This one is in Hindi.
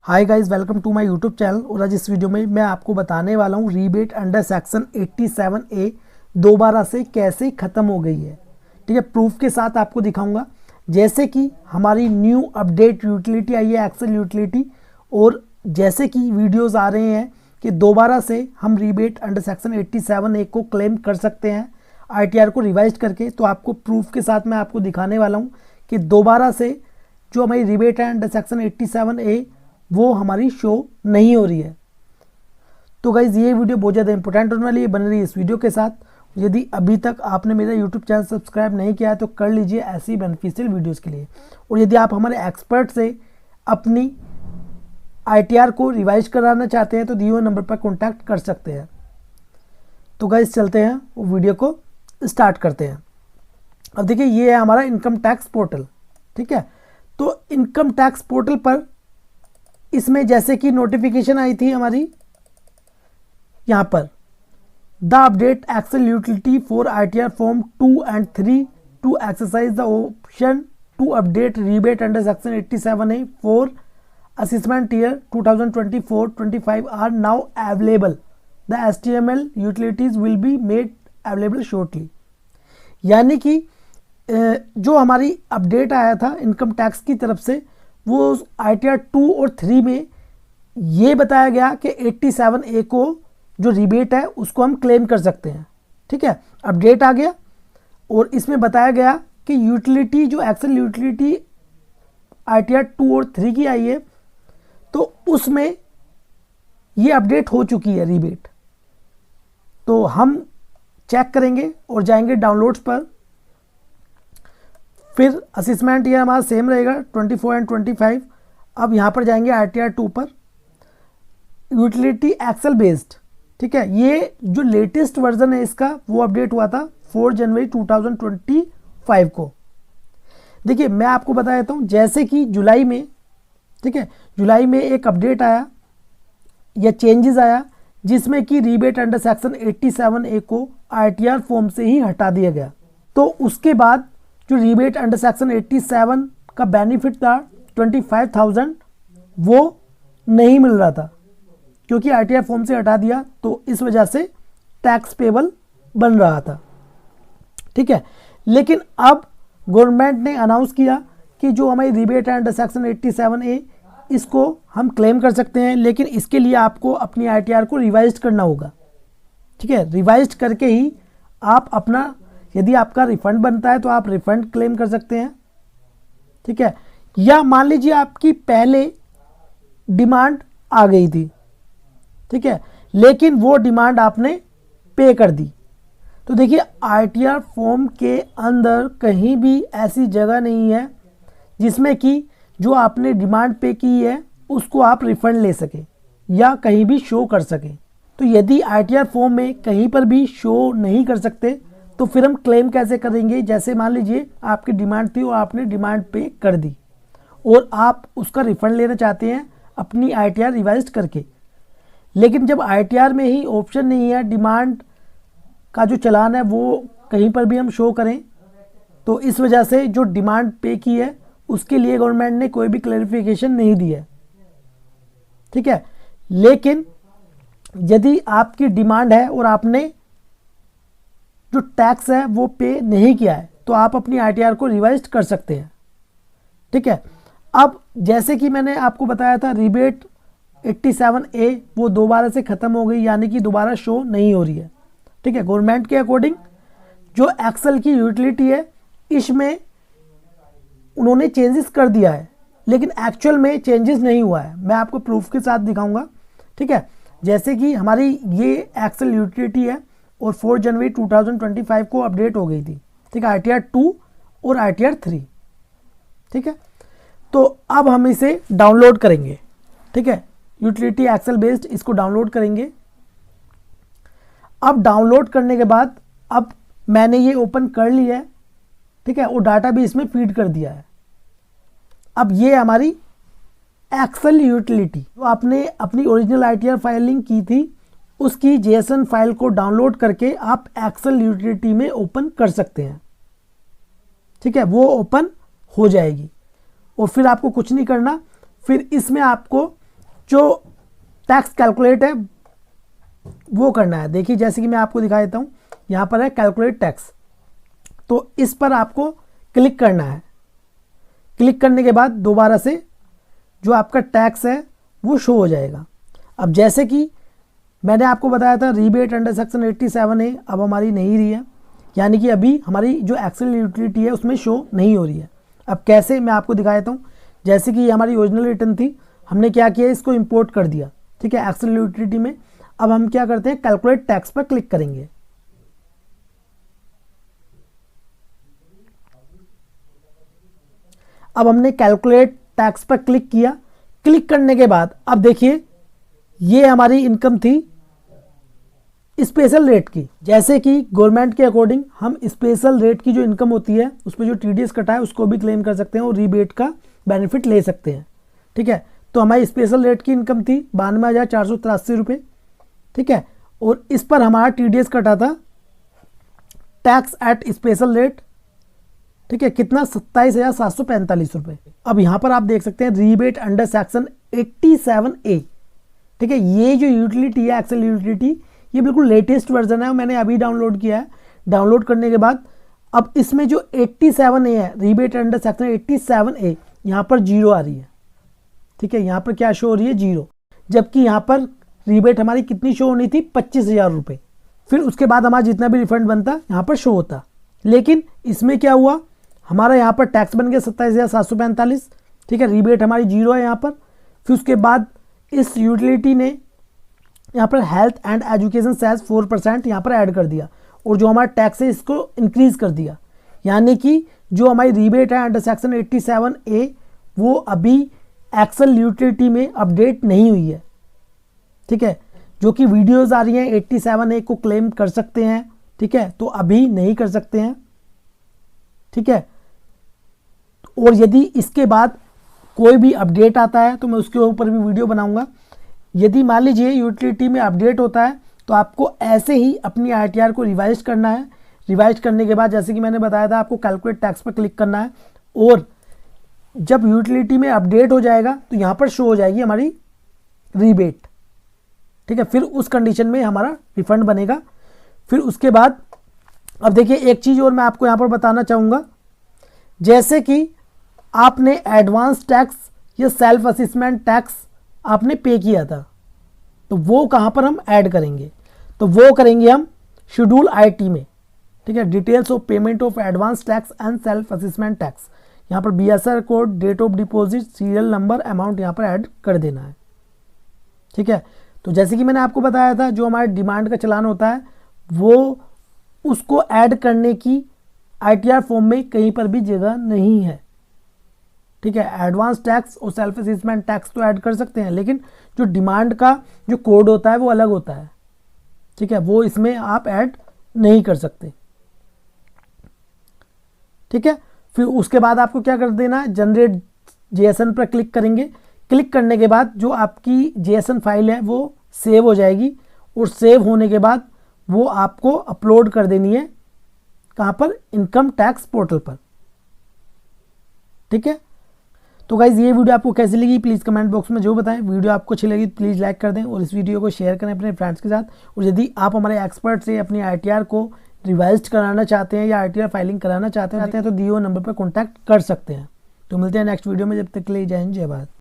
Hi guys, welcome to my YouTube channel. और आज इस वीडियो में मैं आपको बताने वाला हूँ रीबेट अंडर सेक्शन 87A दोबारा से कैसे ख़त्म हो गई है। ठीक है, प्रूफ के साथ आपको दिखाऊंगा। जैसे कि हमारी न्यू अपडेट यूटिलिटी आई है, एक्सेल यूटिलिटी, और जैसे कि वीडियोस आ रहे हैं कि दोबारा से हम रीबेट अंडर सेक्शन 87A को क्लेम कर सकते हैं ITR को रिवाइज करके। तो आपको प्रूफ के साथ मैं आपको दिखाने वाला हूँ कि दोबारा से जो हमारी रीबेट है अंडर सेक्शन 87A वो हमारी शो नहीं हो रही है। तो गाइज़ ये वीडियो बहुत ज़्यादा इंपॉर्टेंट होने वाली है, बन रही है इस वीडियो के साथ। यदि अभी तक आपने मेरा यूट्यूब चैनल सब्सक्राइब नहीं किया है तो कर लीजिए ऐसी बेनिफिशियल वीडियोस के लिए। और यदि आप हमारे एक्सपर्ट से अपनी ITR को रिवाइज कराना चाहते हैं तो दिए हुए नंबर पर कॉन्टैक्ट कर सकते हैं। तो गाइज़ चलते हैं वो वीडियो को स्टार्ट करते हैं। अब देखिए ये है हमारा इनकम टैक्स पोर्टल। ठीक है, तो इनकम टैक्स पोर्टल पर इसमें जैसे कि नोटिफिकेशन आई थी हमारी यहाँ पर, the update Excel utility for ITR form 2 and 3 to exercise the option to update rebate under section 87A for assessment year 2024-25 are now available. The HTML utilities will be made available shortly. यानी कि जो हमारी अपडेट आया था इनकम टैक्स की तरफ से, वो ITR 2 और 3 में ये बताया गया कि 87A को जो रिबेट है उसको हम क्लेम कर सकते हैं। ठीक है, अपडेट आ गया और इसमें बताया गया कि यूटिलिटी जो एक्सेल यूटिलिटी ITR 2 और 3 की आई है तो उसमें ये अपडेट हो चुकी है रिबेट। तो हम चेक करेंगे और जाएंगे डाउनलोड्स पर। फिर असेसमेंट ईयर हमारा सेम रहेगा 24 and 25। अब यहाँ पर जाएंगे ITR 2 पर, यूटिलिटी एक्सेल बेस्ड। ठीक है, ये जो लेटेस्ट वर्जन है इसका वो अपडेट हुआ था 4 जनवरी 2025 को। देखिए मैं आपको बता देता हूँ, जैसे कि जुलाई में, ठीक है, जुलाई में एक अपडेट आया या चेंजेस आया जिसमें कि रीबेट अंडर सेक्शन 87A को ITR फॉर्म से ही हटा दिया गया। तो उसके बाद जो रीबेट अंडर सेक्शन 87 का बेनिफिट था 25,000 वो नहीं मिल रहा था क्योंकि ITR फॉर्म से हटा दिया, तो इस वजह से टैक्स पेबल बन रहा था। ठीक है, लेकिन अब गवर्नमेंट ने अनाउंस किया कि जो हमारी रीबेट है अंडर सेक्शन 87A इसको हम क्लेम कर सकते हैं, लेकिन इसके लिए आपको अपनी ITR को रिवाइज करना होगा। ठीक है, रिवाइज करके ही आप अपना, यदि आपका रिफंड बनता है तो आप रिफंड क्लेम कर सकते हैं। ठीक है, या मान लीजिए आपकी पहले डिमांड आ गई थी, ठीक है, लेकिन वो डिमांड आपने पे कर दी। तो देखिए ITR फॉर्म के अंदर कहीं भी ऐसी जगह नहीं है जिसमें कि जो आपने डिमांड पे की है उसको आप रिफंड ले सके या कहीं भी शो कर सके। तो यदि ITR फॉर्म में कहीं पर भी शो नहीं कर सकते तो फिर हम क्लेम कैसे करेंगे। जैसे मान लीजिए आपकी डिमांड थी और आपने डिमांड पे कर दी और आप उसका रिफंड लेना चाहते हैं अपनी ITR रिवाइज करके, लेकिन जब ITR में ही ऑप्शन नहीं है डिमांड का जो चालान है वो कहीं पर भी हम शो करें, तो इस वजह से जो डिमांड पे की है उसके लिए गवर्नमेंट ने कोई भी क्लैरिफिकेशन नहीं दी है। ठीक है, लेकिन यदि आपकी डिमांड है और आपने जो टैक्स है वो पे नहीं किया है तो आप अपनी ITR को रिवाइज कर सकते हैं। ठीक है, अब जैसे कि मैंने आपको बताया था रीबेट 87A वो दोबारा से ख़त्म हो गई, यानी कि दोबारा शो नहीं हो रही है। ठीक है, गवर्नमेंट के अकॉर्डिंग जो एक्सेल की यूटिलिटी है इसमें उन्होंने चेंजेस कर दिया है, लेकिन एक्चुअल में चेंजेस नहीं हुआ है। मैं आपको प्रूफ के साथ दिखाऊंगा। ठीक है, जैसे कि हमारी ये एक्सेल यूटिलिटी है और 4 जनवरी 2025 को अपडेट हो गई थी। ठीक है, ITR 2 और ITR 3। ठीक है, तो अब हम इसे डाउनलोड करेंगे। ठीक है, यूटिलिटी एक्सेल बेस्ड इसको डाउनलोड करेंगे। अब डाउनलोड करने के बाद अब मैंने ये ओपन कर लिया है। ठीक है, और डाटा भी इसमें फीड कर दिया है। अब ये हमारी एक्सेल यूटिलिटी जो आपने अपनी ओरिजिनल ITR फाइलिंग की थी उसकी JSON फाइल को डाउनलोड करके आप एक्सेल यूटिलिटी में ओपन कर सकते हैं। ठीक है, वो ओपन हो जाएगी और फिर आपको कुछ नहीं करना। फिर इसमें आपको जो टैक्स कैलकुलेट है वो करना है। देखिए जैसे कि मैं आपको दिखा देता हूँ, यहाँ पर है कैलकुलेट टैक्स, तो इस पर आपको क्लिक करना है। क्लिक करने के बाद दोबारा से जो आपका टैक्स है वो शो हो जाएगा। अब जैसे कि मैंने आपको बताया था रीबेट अंडर सेक्शन 87A अब हमारी नहीं रही है, यानी कि अभी हमारी जो एक्सेल यूटिलिटी है उसमें शो नहीं हो रही है। अब कैसे, मैं आपको दिखा देता हूँ। जैसे कि ये हमारी ओरिजिनल रिटर्न थी, हमने क्या किया, इसको इंपोर्ट कर दिया, ठीक है, एक्सेल यूटिलिटी में। अब हम क्या करते हैं, कैलकुलेट टैक्स पर क्लिक करेंगे। अब हमने कैलकुलेट टैक्स पर क्लिक किया। क्लिक करने के बाद अब देखिए ये हमारी इनकम थी स्पेशल रेट की। जैसे कि गवर्नमेंट के अकॉर्डिंग हम स्पेशल रेट की जो इनकम होती है उस पर जो टीडीएस कटा है उसको भी क्लेम कर सकते हैं और रीबेट का बेनिफिट ले सकते हैं, ठीक है। तो हमारी स्पेशल रेट की इनकम थी 92,483 रुपये, ठीक है, और इस पर हमारा टीडीएस कटा था टैक्स एट स्पेशल रेट, ठीक है, कितना 27,745 रुपये। अब यहाँ पर आप देख सकते हैं रीबेट अंडर सेक्शन 87A, ठीक है। ये जो यूटिलिटी है एक्सेल यूटिलिटी, ये बिल्कुल लेटेस्ट वर्जन है, मैंने अभी डाउनलोड किया है। डाउनलोड करने के बाद अब इसमें जो 87A है, रीबेट अंडर सेक्शन 87A, यहाँ पर 0 आ रही है, ठीक है। यहाँ पर क्या शो हो रही है, 0, जबकि यहाँ पर रीबेट हमारी कितनी शो होनी थी, 25,000 रुपये। फिर उसके बाद हमारा जितना भी रिफंड बनता यहाँ पर शो होता। लेकिन इसमें क्या हुआ, हमारा यहाँ पर टैक्स बन गया 27,745, ठीक है, रीबेट हमारी 0 है यहाँ पर। फिर उसके बाद इस यूटिलिटी ने यहाँ पर हेल्थ एंड एजुकेशन सेस 4% यहाँ पर ऐड कर दिया, और जो हमारा टैक्स है इसको इंक्रीज कर दिया। यानी कि जो हमारी रीबेट है अंडर सेक्शन 87A वो अभी एक्सेल यूटिलिटी में अपडेट नहीं हुई है, ठीक है। जो कि वीडियोस आ रही हैं 87A को क्लेम कर सकते हैं, ठीक है, तो अभी नहीं कर सकते हैं, ठीक है। और यदि इसके बाद कोई भी अपडेट आता है तो मैं उसके ऊपर भी वीडियो बनाऊंगा। यदि मान लीजिए यूटिलिटी में अपडेट होता है तो आपको ऐसे ही अपनी आईटीआर को रिवाइज करना है। रिवाइज करने के बाद जैसे कि मैंने बताया था आपको कैलकुलेट टैक्स पर क्लिक करना है, और जब यूटिलिटी में अपडेट हो जाएगा तो यहाँ पर शो हो जाएगी हमारी रीबेट, ठीक है। फिर उस कंडीशन में हमारा रिफंड बनेगा। फिर उसके बाद अब देखिए एक चीज़ और मैं आपको यहाँ पर बताना चाहूँगा, जैसे कि आपने एडवांस टैक्स या सेल्फ असेसमेंट टैक्स आपने पे किया था, तो वो कहाँ पर हम ऐड करेंगे, तो वो करेंगे हम शेड्यूल IT में, ठीक है। Details of payment of advance tax and self assessment tax, यहाँ पर BSR code, date of deposit, serial number, amount यहाँ पर ऐड कर देना है, ठीक है। तो जैसे कि मैंने आपको बताया था जो हमारे डिमांड का चालान होता है वो उसको ऐड करने की ITR फॉर्म में कहीं पर भी जगह नहीं है, ठीक है। एडवांस टैक्स और सेल्फ असेसमेंट टैक्स तो ऐड कर सकते हैं, लेकिन जो डिमांड का जो कोड होता है वो अलग होता है, ठीक है, वो इसमें आप ऐड नहीं कर सकते, ठीक है। फिर उसके बाद आपको क्या कर देना है, जनरेट JSON पर क्लिक करेंगे। क्लिक करने के बाद जो आपकी JSON फाइल है वो सेव हो जाएगी, और सेव होने के बाद वो आपको अपलोड कर देनी है कहाँ पर, इनकम टैक्स पोर्टल पर, ठीक है। तो गाइज ये वीडियो आपको कैसी लगी प्लीज़ कमेंट बॉक्स में जो बताएं। वीडियो आपको अच्छी लगी प्लीज़ लाइक कर दें और इस वीडियो को शेयर करें अपने फ्रेंड्स के साथ। और यदि आप हमारे एक्सपर्ट से अपनी ITR को रिवाइज कराना चाहते हैं या ITR फाइलिंग कराना चाहते हैं तो दिए हुए नंबर पर कॉन्टैक्ट कर सकते हैं। तो मिलते हैं नेक्स्ट वीडियो में, जब तक के लिए जय हिंद जय भारत।